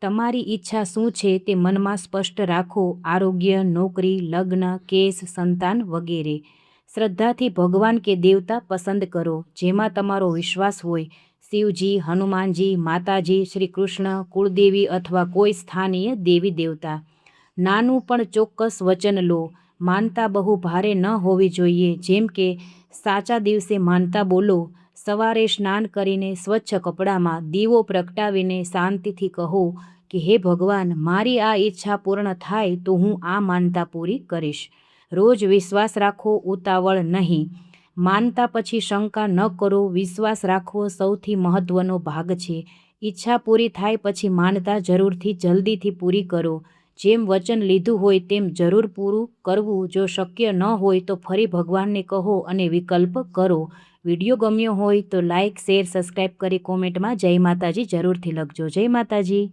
તમારી ઈચ્છા શું છે તે મનમાં સ્પષ્ટ રાખો. આરોગ્ય, નોકરી, લગ્ન, કેસ, સંતાન વગેરે. શ્રદ્ધાથી ભગવાન કે દેવતા પસંદ કરો જેમાં તમારો વિશ્વાસ હોય. શિવજી, હનુમાનજી, માતાજી, શ્રી કૃષ્ણ, કુળદેવી અથવા કોઈ સ્થાનીય દેવી દેવતા. નાનું પણ ચોક્કસ વચન લો. માનતા બહુ ભારે ન હોવી જોઈએ, જેમ કે સાચા દિવસે માનતા બોલો. સવારે સ્નાન કરીને સ્વચ્છ કપડામાં દીવો પ્રગટાવીને શાંતિથી કહો કે હે ભગવાન, મારી આ ઈચ્છા પૂર્ણ થાય તો હું આ માનતા પૂરી કરીશ. રોજ વિશ્વાસ રાખો, ઉતાવળ નહીં. માનતા પછી શંકા ન કરો. વિશ્વાસ રાખવો સૌથી મહત્વનો ભાગ છે. ઈચ્છા પૂરી થાય પછી માનતા જરૂરથી જલ્દીથી પૂરી કરો. જેમ વચન લીધું હોય તેમ જરૂર પૂરું કરવું. જો શક્ય ન હોય તો ફરી ભગવાનને કહો અને વિકલ્પ કરો. વિડીયો ગમ્યો હોય તો લાઇક, શેર, સબસ્ક્રાઈબ કરી કોમેન્ટમાં જય માતાજી જરૂરથી લખજો. જય માતાજી.